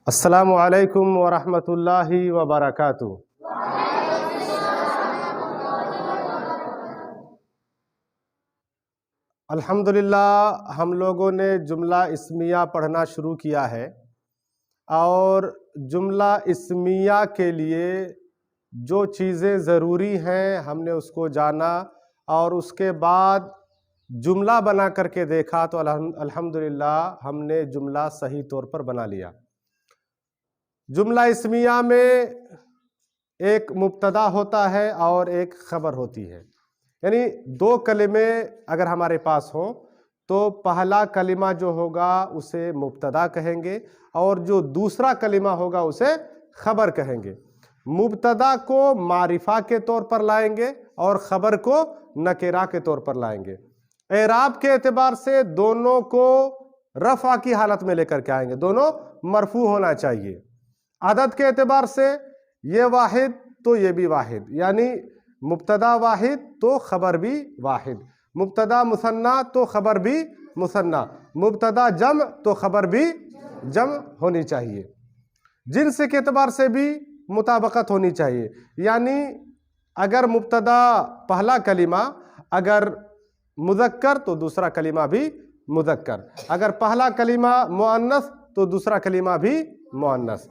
अस्सलामु अलैकुम वरहमतुल्लाहि वबरकातुहू। अल्हम्दुलिल्लाह हम लोगों ने जुमला इस्मिया पढ़ना शुरू किया है और जुमला इस्मिया के लिए जो चीज़ें ज़रूरी हैं हमने उसको जाना और उसके बाद जुमला बना करके देखा तो अल्हम्दुलिल्लाह हमने जुमला सही तौर पर बना लिया। जुमला इस्मिया में एक मुब्तदा होता है और एक ख़बर होती है, यानी दो कलिमे अगर हमारे पास हो तो पहला कलिमा जो होगा उसे मुब्तदा कहेंगे और जो दूसरा कलिमा होगा उसे ख़बर कहेंगे। मुब्तदा को मारिफा के तौर पर लाएंगे और ख़बर को नकेरा के तौर पर लाएंगे। एराब के एतबार से दोनों को रफ़ा की हालत में लेकर के आएंगे, दोनों मरफू होना चाहिए। आदत के एतबार से ये वाहिद तो ये भी वाहिद, यानी मुब्तदा वाहिद तो ख़बर भी वाहिद, मुब्तदा मुसन्ना तो ख़बर भी मुसन्ना, मुब्तदा जम तो ख़बर भी जम होनी चाहिए। जिन्स के एतबार से भी मुताबकत होनी चाहिए, यानी अगर मुब्तदा पहला कलिमा अगर मुज़क्कर तो दूसरा कलिमा भी मुज़क्कर, अगर पहला कलिमा मुअन्नस तो दूसरा कलिमा भी मुअन्नस।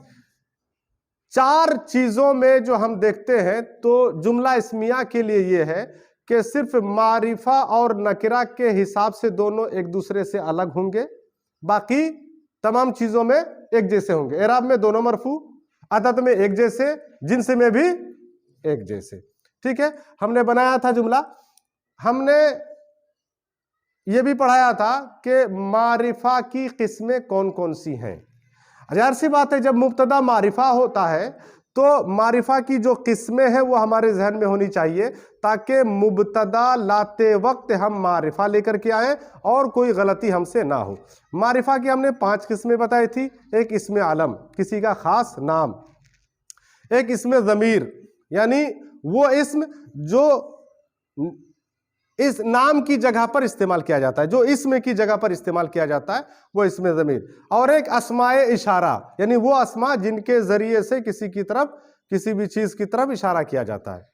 चार चीज़ों में जो हम देखते हैं तो जुमला इस्मिया के लिए ये है कि सिर्फ मारिफा और नकिरा के हिसाब से दोनों एक दूसरे से अलग होंगे, बाकी तमाम चीज़ों में एक जैसे होंगे। एराब में दोनों मरफू, अदद में एक जैसे, जिन्स में भी एक जैसे। ठीक है, हमने बनाया था जुमला। हमने ये भी पढ़ाया था कि मारिफा की किस्में कौन कौन सी हैं। ज़ाहिर सी बात है, जब मुब्तदा मारिफा होता है तो मारिफा की जो किस्में हैं वो हमारे जहन में होनी चाहिए ताकि मुब्तदा लाते वक्त हम मारिफा लेकर के आए और कोई गलती हमसे ना हो। मारिफा की हमने 5 किस्में बताई थी। एक इसमें आलम, किसी का खास नाम। एक इसमें ज़मीर, यानी वो इस्म जो इस नाम की जगह पर इस्तेमाल किया जाता है, जो इसम की जगह पर इस्तेमाल किया जाता है वो इसमें ज़मीर। और एक अस्माए इशारा, यानी वो अस्मा जिनके ज़रिए से किसी की तरफ, किसी भी चीज़ की तरफ इशारा किया जाता है।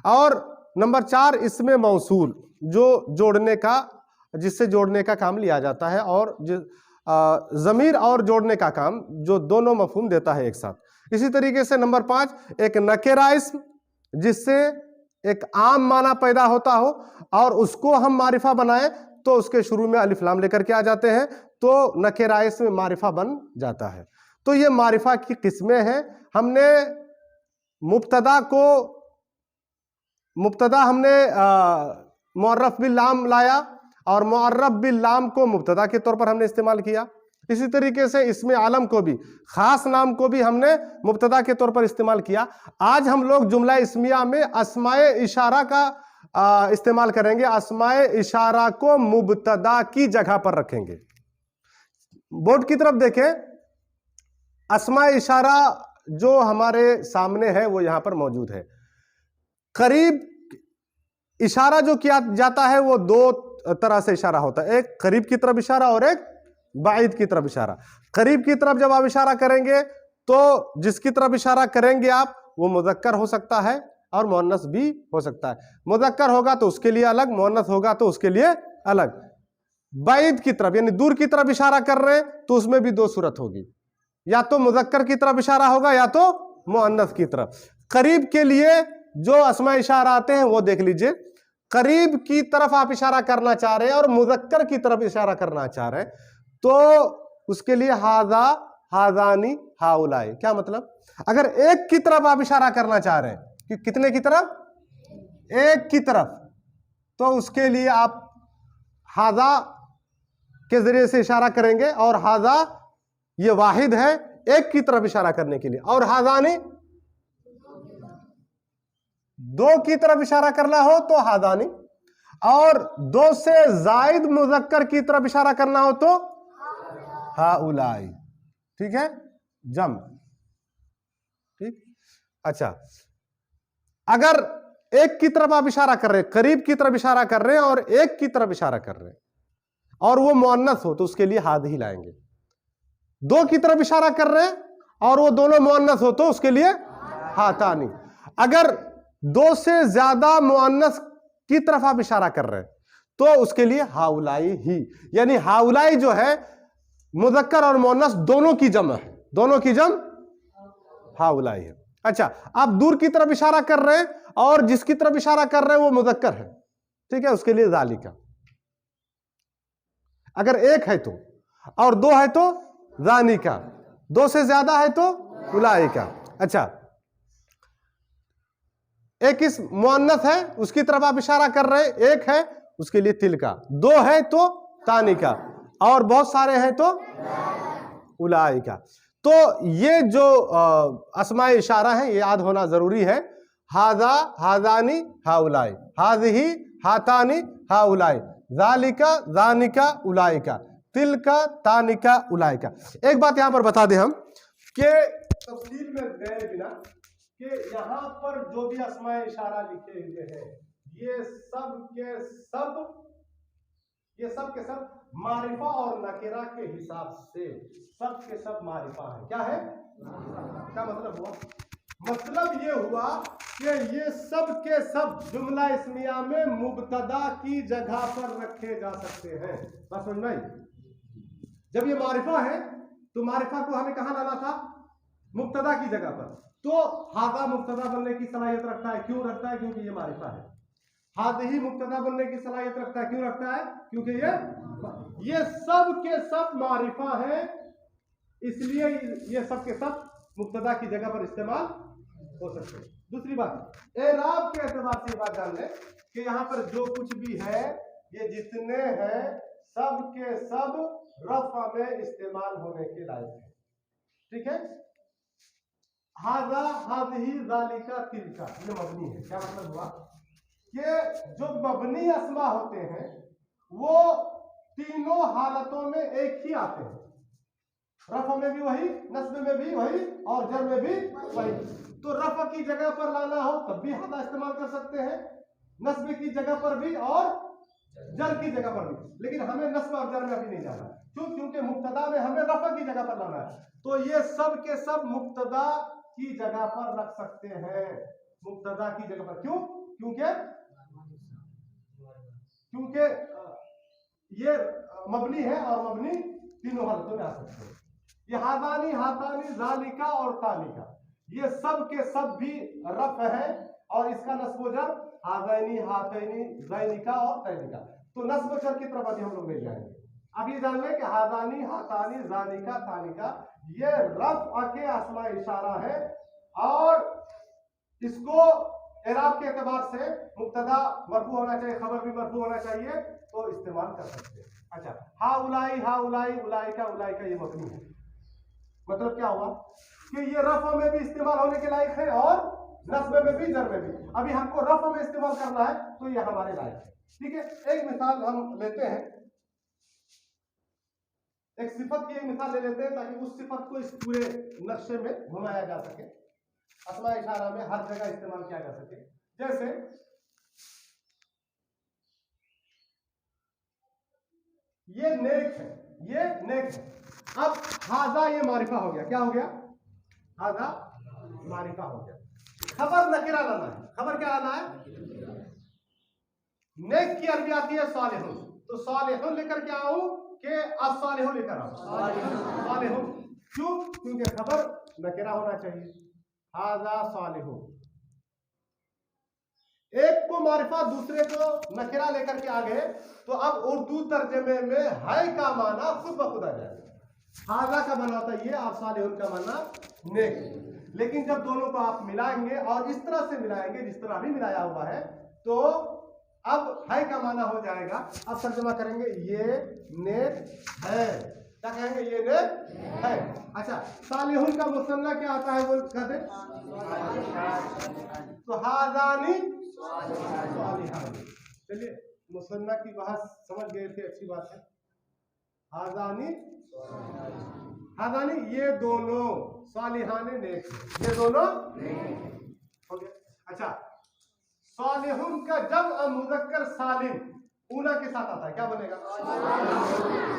और नंबर 4 इसमें मौसूल, जो जोड़ने का, जिससे जोड़ने का काम लिया जाता है, और ज़मीर और जोड़ने का काम जो दोनों मफ़हूम देता है एक साथ। इसी तरीके से नंबर 5 एक नकेरा इस्म, जिससे एक आम माना पैदा होता हो और उसको हम मारिफा बनाए तो उसके शुरू में अलिफ लाम लेकर के आ जाते हैं तो नकेरा इस्म मारिफा बन जाता है। तो ये मारिफा की किस्में हैं। हमने मुब्तदा हमने मुअर्रफ बिल लाम लाया और मुअर्रफ बिल लाम को मुब्तदा के तौर पर हमने इस्तेमाल किया। इसी तरीके से इसमें आलम को भी, खास नाम को भी हमने मुब्तदा के तौर पर इस्तेमाल किया। आज हम लोग जुमला इस्मिया में अस्माए इशारा का इस्तेमाल करेंगे। अस्माए इशारा को मुब्तदा की जगह पर रखेंगे। बोर्ड की तरफ देखें, अस्माए इशारा जो हमारे सामने है वो यहां पर मौजूद है। करीब इशारा जो किया जाता है वो दो तरह से इशारा होता है, एक करीब की तरफ इशारा और एक बाइद की तरफ इशारा। करीब की तरफ जब आप इशारा करेंगे तो जिसकी तरफ इशारा करेंगे आप वो मुज़क्कर हो सकता है और मुअन्नस भी हो सकता है। मुज़क्कर होगा तो उसके लिए अलग, मुअन्नस होगा तो उसके लिए अलग। बाइद की तरफ यानी दूर की तरफ इशारा कर रहे हैं तो उसमें भी दो सूरत होगी, या तो मुज़क्कर की तरफ इशारा होगा या तो मुअन्नस की तरफ। करीब के लिए जो अस्मा इशारा आते हैं वो देख लीजिए। करीब की तरफ आप इशारा करना चाह रहे हैं और मुज़क्कर की तरफ इशारा करना चाह रहे हैं तो उसके लिए हाजा, हाजानी, हाउलाई। क्या मतलब? अगर एक की तरफ आप इशारा करना चाह रहे हैं कि कितने की तरफ? एक की तरफ, तो उसके लिए आप हाजा के जरिए से इशारा करेंगे और हाजा ये वाहिद है एक की तरफ इशारा करने के लिए, और हाजानी दो की तरफ इशारा करना हो तो हाजानी, और दो से जायद मुज़क्कर की तरफ इशारा करना हो तो हाउलाई। ठीक है, जम। ठीक, अच्छा, अगर एक की तरफ आप इशारा कर रहे हैं, करीब की तरफ इशारा कर रहे हैं और एक की तरफ इशारा कर रहे हैं और वो मुअन्नस हो तो उसके लिए हाद ही लाएंगे। दो की तरफ इशारा कर रहे हैं और वो दोनों मुअन्नस हो तो उसके लिए हातानी। अगर दो से ज्यादा मुअन्नस की तरफ आप इशारा कर रहे हैं तो उसके लिए हाउलाई ही, यानी हाउलाई जो है मुज़क्कर और मुअन्नस दोनों की जम है, दोनों की जम हाउलाई है। अच्छा, आप दूर की तरफ इशारा कर रहे हैं और जिसकी तरफ इशारा कर रहे हैं वो मुज़क्कर है, ठीक है, उसके लिए ज़ालिका। अगर एक है तो, और दो है तो ज़ानिका, दो से ज्यादा है तो उलाइका। अच्छा, एक इस मुअन्नस है उसकी तरफ आप इशारा कर रहे हैं, एक है उसके लिए तिलका, दो है तो तानिका, और बहुत सारे हैं तो उलाइका। तो ये जो अस्माए इशारा है ये याद होना जरूरी है। हाजा, हाजानी, हाउलाई, हाज़िही, हातानी, हाउलाई, ज़ालिका, ज़ानिका, उलाइका, तिलका, तानिका, उलाइका। एक बात यहां पर बता दें हम कि तफसील में गए बिना कि यहां पर जो भी अस्माए इशारा लिखे हुए हैं ये सब के सब मारिफा और नकेरा के हिसाब से सब के सब मारिफा है। क्या है? क्या मतलब हुआ? मतलब ये हुआ कि ये सब के सब जुमला इस्मिया में मुब्तदा की जगह पर रखे जा सकते हैं। बात समझ में आई? जब ये मारिफा है तो मारिफा को हमें कहां लाना था? मुब्तदा की जगह पर। तो हाजा मुब्तदा बनने की सलाहियत रखता है। क्यों रखता है? क्योंकि ये मारिफा है। हाज़िही मुब्तदा बनने की सलाहियत रखता है। क्यों रखता है? क्योंकि ये सब के सब मारिफा है, इसलिए ये सब के सब मुब्तदा की जगह पर इस्तेमाल हो सकते हैं। दूसरी बात, एराब के एतबार से बात जान लें कि यहाँ पर जो कुछ भी है ये जितने हैं सब के सब रफ़ा में इस्तेमाल होने के लायक है। ठीक है? हाजा, हाज़िही, ज़ालिका, तिलका, ये मबनी है। क्या मतलब हुआ कि जो मबनी अस्मा होते हैं वो तीनों हालतों में एक ही आते हैं। रफ़ा में भी वही, नस्ब में भी वही और जर में भी वही। तो रफ़ा की जगह पर लाना हो तब भी हादा इस्तेमाल कर सकते हैं, नस्ब की जगह पर भी और जर की जगह पर भी। लेकिन हमें नस्ब और जर में अभी नहीं जाना है। क्यों? क्योंकि मुब्तदा में हमें रफ़ा की जगह पर लाना है। तो ये सब के सब मुब्तदा की जगह पर रख सकते हैं। मुब्तदा की जगह पर। क्यों? क्योंकि ये मबनी है और मबनी तीनों हालतों में आ सकते हैं। ये हादानी, हातानी, ज़ालिका और तालिका, ये सब के सब भी रफ है और इसका नस्ब जर हादानी, हातैनी, ज़ैनिका और तैनिका। तो नस्ब जर की तरफ अभी हम लोग नहीं जाएंगे। अब ये जान लें कि हादानी, हातानी, ज़ालिका, तालिका ये रफ के अस्मा इशारा है और इसको एराब के एतबार से मुब्तदा मरफू होना चाहिए, खबर भी मरफू होना चाहिए, तो इस्तेमाल कर सकते हैं। अच्छा, हाउलाई, हाउलाई, उलाइका, उलाइका ये मबनी है। मतलब क्या हुआ कि ये रफ़ा में भी इस्तेमाल होने के लायक है और नस्ब में भी, जर में भी। अभी हमको रफ़ा में इस्तेमाल करना है तो ये हमारे लायक है। ठीक है? एक मिसाल हम लेते हैं, एक सिफत की एक मिसाल ले लेते हैं ताकि उस सिफत को इस पूरे नक्शे में घुमाया जा सके, अस्मा इशारा में हर जगह इस्तेमाल किया जा सके। जैसे ये नेक है, ये नेक है। अब हाजा ये मारिफा हो गया। क्या हो गया? हाजा मारिफा हो गया। खबर नकिरा लाना है। खबर क्या लाना है? नेक की अरबी आती है सालिहुन, तो सालिहुन लेकर के आऊं कि अस्सालिहुन लेकर आऊं? सालिहुन। क्यों? क्योंकि खबर नकिरा होना चाहिए। हाजा सालिहुन, एक को मारिफा दूसरे को नकिरा लेकर के आ गए तो अब उर्दू तर्जमे में है का माना खुद ब खुद आ जाएगा। हाजा का माना होता है ये, आप सालिहुन का माना नेक। लेकिन जब दोनों को आप मिलाएंगे और इस तरह से मिलाएंगे जिस तरह अभी मिलाया हुआ है तो अब है का माना हो जाएगा। अब तर्जमा करेंगे ये नेक है। क्या कहेंगे? ये नेक है। अच्छा, सालिहुन का मुसन्ना क्या आता है? बोल कहते तो हादानी सालिहानी। चलिए, मुसन्ना की बात समझ गए थे, अच्छी बात है। हादानी, हादानी ये दोनों, सालिहानी नेक, ये दोनों हो गया। अच्छा, सालिहुन का जब मुज़क्कर सालिम ऊना के साथ आता है क्या बनेगा?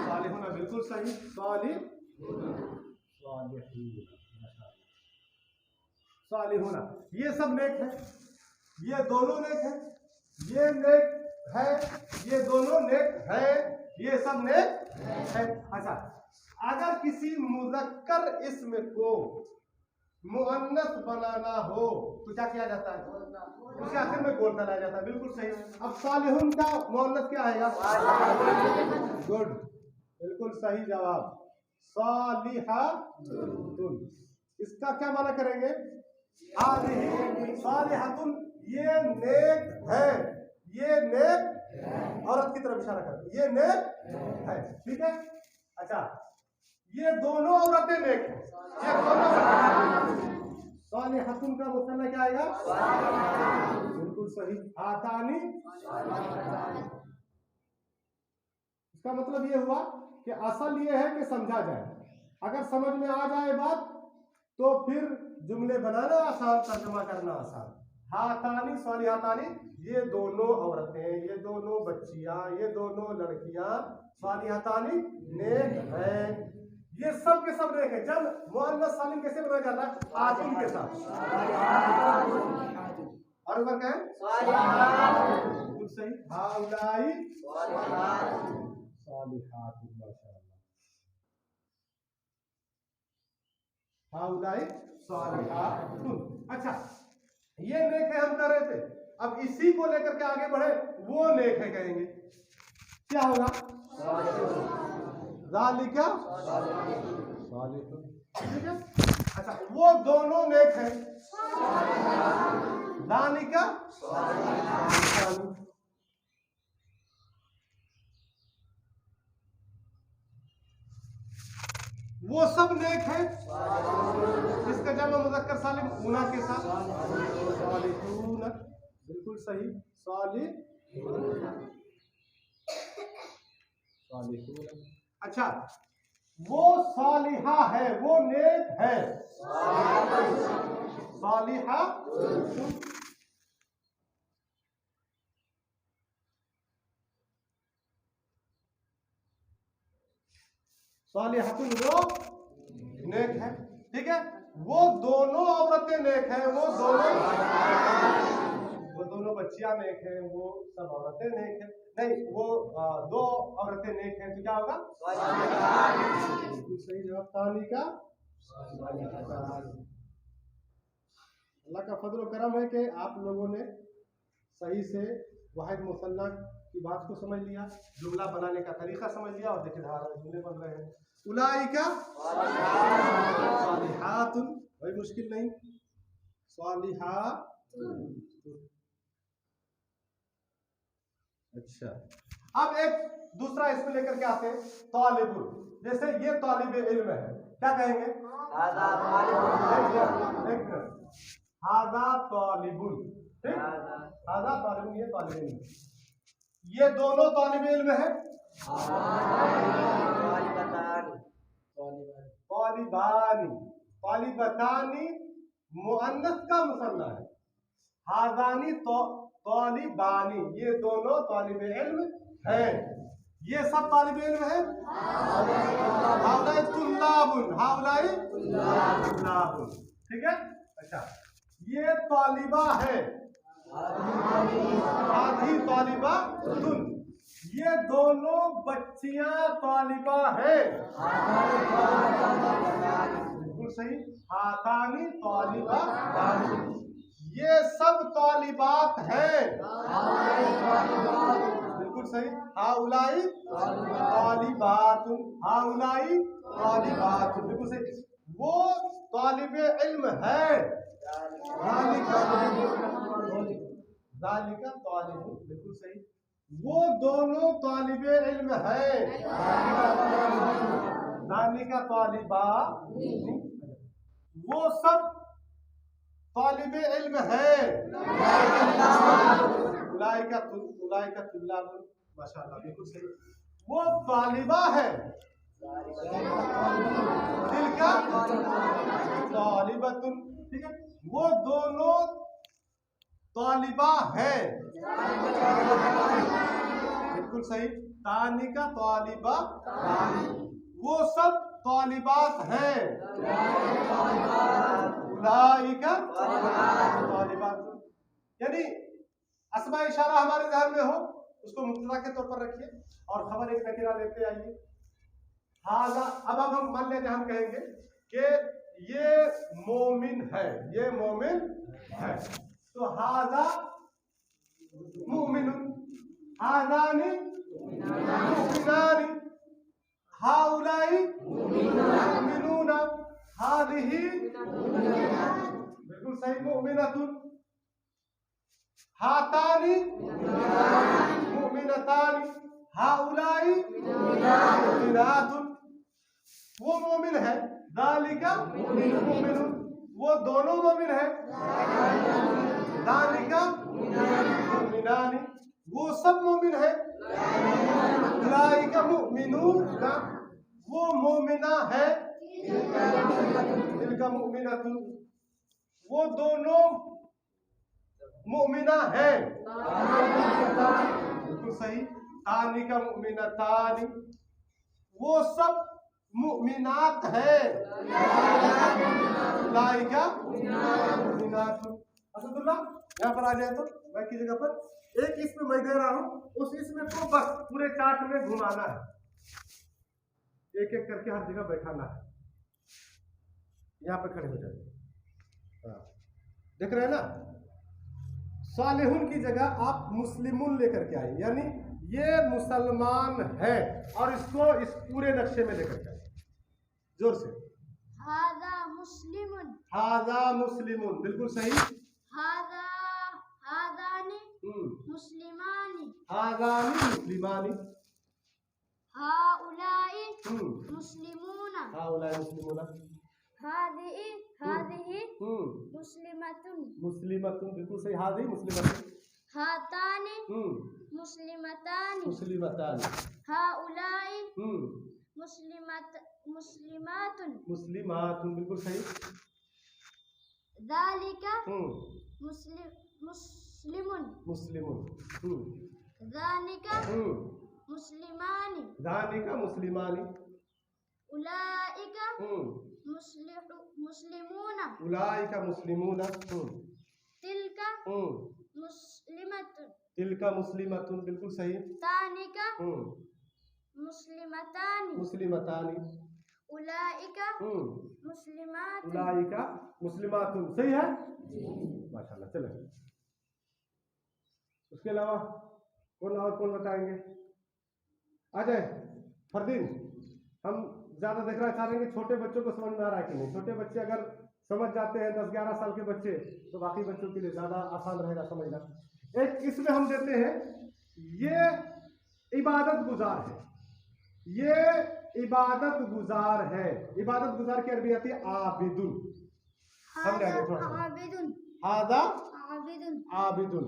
सालिहुन। बिल्कुल सही, सालिहुन। सालिहुना, ये सब नेक है, ये दोनों नेक है, ये नेक है, ये दोनों नेक है, ये सब नेक है। अच्छा, अगर किसी मुज़क्कर इस्म को मुअन्नस बनाना हो तो क्या किया जाता है? उसके आखिर में गोल डाला जाता है। बिल्कुल सही। अब सालिहुन का मुअन्नस क्या आएगा? गुड, बिल्कुल सही जवाब, सालिहातुन। इसका क्या माना करेंगे? हाज़िही सालिहातुन, ये नेक है, ये नेक औरत की तरफ इशारा कर, ये नेक है। ठीक है। अच्छा, ये दोनों औरतें नेक हैं, ये दोनों। सालिहातुन का मुसन्ना क्या आएगा? बिल्कुल सही, हातानी। इसका मतलब ये हुआ कि असल ये है कि समझा जाए, अगर समझ में आ जाए बात तो फिर जुमले बनाना आसान, तर्जुमा करना आसान। हातानी सालिहातानी, ये दोनों औरतें, ये दोनों बच्चियां, ये दोनों लड़कियां सालिहातानी नेक हैं, ये सब के सब नेक है। जब मुअन्नस सालिम कैसे बनाया जाता है? आतुन के साथ। और ऊपर क्या है? बिल्कुल सही, हाउलाई सालिहातुन, माशाअल्लाह, हाउलाई सालिहातुन। अच्छा, ये नेक है हम कर रहे थे, अब इसी को लेकर के आगे बढ़े, वो नेक है कहेंगे, क्या होगा? ज़ालिका सालिहुन। ठीक है। अच्छा, वो दोनों नेक है, ज़ालिका सालिहुन। वो सब नेक है, इसका जमा मुज़क्कर सालिम ऊना के साथ, सालिहून। बिल्कुल सही, सालिहून। अच्छा, वो सालिहा है, वो नेक है, सालिहा। सालिहातुन वो नेक है। ठीक है। वो दोनों औरतें नेक हैं, वो दोनों बच्चियां नेक हैं, वो सब औरतें नेक हैं। नहीं, वो दो औरतें नेक हैं, तो क्या होगा? बिल्कुल सही जवाब, तानी का। अल्लाह का फजल करम है कि आप लोगों ने सही से वाहिद मुसन्ना की बात को समझ लिया, जुमला बनाने का तरीका समझ लिया, और देखिए धारा जुमले बन रहे हैं। उलाइका सालिहातुन, कोई मुश्किल नहीं, सालिहातुन। अच्छा, अब एक दूसरा इसमें लेकर के आते हैं, तालिबुल। जैसे ये तालिब इल्म है, क्या कहेंगे? हादा तालिबुल। ठीक, हादा तालिबुल, ये तालिब इल्म। ये दोनों तालिब इल्म है, तालिबानी, तालिबतानी मुअन्नस का मुसन्ना है, हादानी तालिबानी, ये दोनों तालिब इल्म हैं, ये सब तालिब इल्म है। हाउलाई तुल्लाबुन, हाउलाई तुल्लाबुन। ठीक है। अच्छा, ये तालिबा है, हादी तालिबा तुन, ये दोनों बच्चियां तालिबा हैं, बिल्कुल सही, हातानी तालिबा, ये सब तालिबात हैं, बिल्कुल सही, हाउलाई तालिबातुन, हाउलाई तालिबातुन, बिल्कुल सही। वो तालिब इल्म है, ज़ालिका तालिबुन, बिल्कुल सही। वो दोनों तालिब इल्म है, ज़ालिका तालिबा। वो सब तालिब इल्म है, उलाइका तुल्लाबुन, माशाअल्लाह, बिल्कुल सही। वो तालिबा है, तिलका तालिबतुन। ठीक है। वो दोनों तालिबा है, बिल्कुल सही, तानी का तालिबा, वो सब तालिबात हैं, उलाइका तालिबातुन। यानी अस्मा इशारा हमारे ध्यान में हो उसको मुब्तदा के तौर पर रखिए और खबर एक नकीरा लेते आइए। हाजा, अब हम मान लेते हम कहेंगे कि ये मोमिन है, ये मोमिन है, तो हाजा मुमिनुन, हाजानी मुमिनानी, हाउलाई मुमिनूना, हादिही बिल्कुल सही मुमिनतुन, हातानी मुमिनतानी, हाउलाई मुमिनातुन। वो मोमिन है, दालिका मुमिनुन, वो दोनों मोमिन है, दालिका मुमिनानी, वो सब मोमिन है, उलाइका मुमिनून, वो मोमिना है, तिलका मुमिनतुन, वो दोनों मुमिना है, बिल्कुल सही, तानी का मुमिनतानी, वो सब मुमिनात है, उलाइका मुमिनातुन। असदुल्लाह यहाँ पर आ जाए तो मैं की जगह पर एक इसमें मैं दे रहा हूँ, उस इसमें को बस पूरे चार्ट में घुमाना है, एक एक करके हर जगह बैठाना है। यहाँ पे खड़े हो जाए, हाँ देख रहे हैं ना, सालिहुन की जगह आप मुस्लिमुन लेकर के आए, यानी ये मुसलमान है, और इसको इस पूरे नक्शे में लेकर के आए जोर से। हाजा मुस्लिमुन, हाजा मुस्लिमुन, बिल्कुल सही, हाजा हादानी मुस्लिमानी, हाजानी मुस्लिमानी, हाउलाई मुस्लिमूना, हाउलाई मुस्लिमूना, हादिही हादिही मुस्लिमतुन, मुस्लिमतुन, बिल्कुल सही, हादी मुस्लिमतुन, हातानी मुस्लिमतानी, मुस्लिमतानी, हाउलाई मुस्लिमातुन, मुस्लिमातुन, बिल्कुल सही, दालिका मुस्लिमुन, मुस्लिमुन, दानिका मुस्लिमानी, दानिका मुस्लिमानी, उलाइका मुस्लिमूना, उलाइका मुस्लिमूना, तिलका मुस्लिमतुन, तिलका मुस्लिमतुन, बिल्कुल सही, तानिका मुस्लिमतानी, मुस्लिमतानी, उलाइका मुस्लिमातुन, उलाइका मुस्लिमातुन, सही है माशाल्लाह। चले उसके अलावा कौन और कौन बताएंगे? आ जाए फरदीन, हम ज्यादा देखना चाह रहे हैं कि छोटे बच्चों को समझ में आ रहा है कि नहीं। छोटे बच्चे अगर समझ जाते हैं, 10-11 साल के बच्चे, तो बाकी बच्चों के लिए ज्यादा आसान रहेगा समझना। एक इसमें हम देते हैं, ये इबादत गुजार है, ये इबादत गुजार है। इबादत गुजार की अरबी आती है आबिदुन। समझ आगे थोड़ा सा, आबिदुन, हादा आबिदुन, आबिदुन,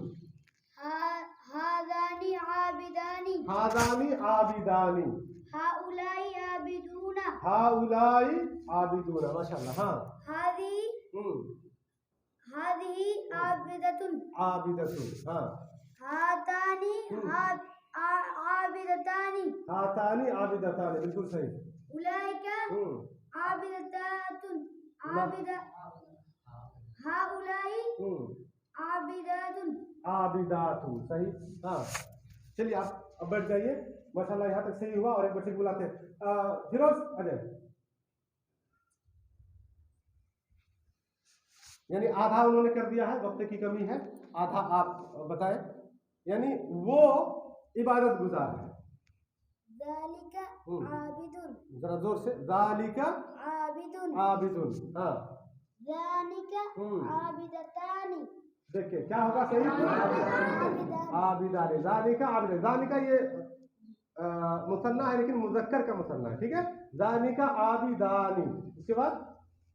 हादानी आबिदानी, हादानी आबिदानी, हाउलाई आबिदूना, हाउलाई आबिदूना, माशाल्लाह। हाँ, हादी हादिही आबिदतुन, आबिदतुन, हाँ, हातानी आबिदतानी, हातानी आबिदतानी, बिल्कुल सही, उलाइका आबिदतातुन, आबिदा, हाउलाई आबिदातुन, आबिदातुन, सही। हाँ चलिए आप अब बैठ जाइए, माशाल्लाह यहाँ तक सही हुआ। और एक बच्चे को बुलाते हैं, फिरोज अजय, यानी आधा उन्होंने कर दिया है, वक्त की कमी है, आधा आप बताएं। यानी वो इबादत गुजार है, ज़ालिका आबिदुन, जरा जोर से, ज़ालिका आबिदुन, आबिदुन, हाँ, ज़ानिका आबिदतानी, देखिए क्या होगा सही, आबिदानी, ज़ालिका आबिदानी। ज़ालिका ये मुसन्ना है, लेकिन मुज़क्कर का मुसन्ना है, ठीक है। ज़ालिका आबिदानी, उसके बाद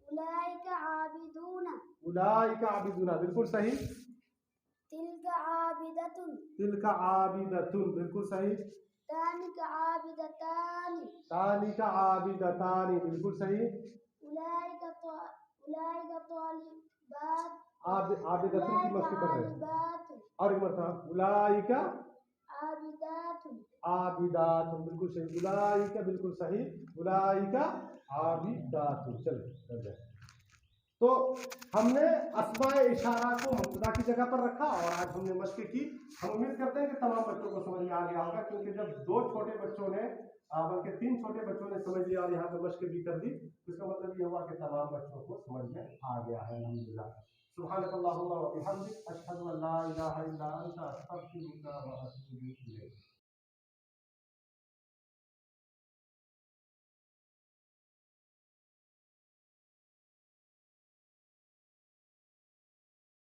उलाइका आबिदूना, उलाइका आबिदूना, बिल्कुल सही, तिलका आबिदतुन, तिलका आबिदतुन, बिल्कुल सही, तानिका आबिदतानी, तानिका आबिदतानी, बिल्कुल सही, उलाइका तालिबात, आबिदतुन की मस्ती कर रहे हैं। और एक मरतबा, उलाइका आबिदातुन, आबिदातुन, बिल्कुल सही, उलाइका बिल्कुल सही, उलाइका आबिदातुन। चलो तो हमने अस्माए इशारा को मुब्तदा की जगह पर रखा और आज हमने मश्क की। हम उम्मीद करते हैं कि तमाम बच्चों को समझ में आ गया होगा, क्योंकि जब 2 छोटे बच्चों ने बल्कि 3 छोटे बच्चों ने समझ लिया और यहाँ पे मश्क भी कर दी, इसका मतलब ये हुआ कि तमाम बच्चों को समझ में आ गया है। अल्हम्दुलिल्लाह। सुब्हानकल्लाहुम्मा व बिहम्दिक, अशहदु अल्ला इलाहा इल्ला अंता, अस्तगफिरुका व अतूबु इलैक।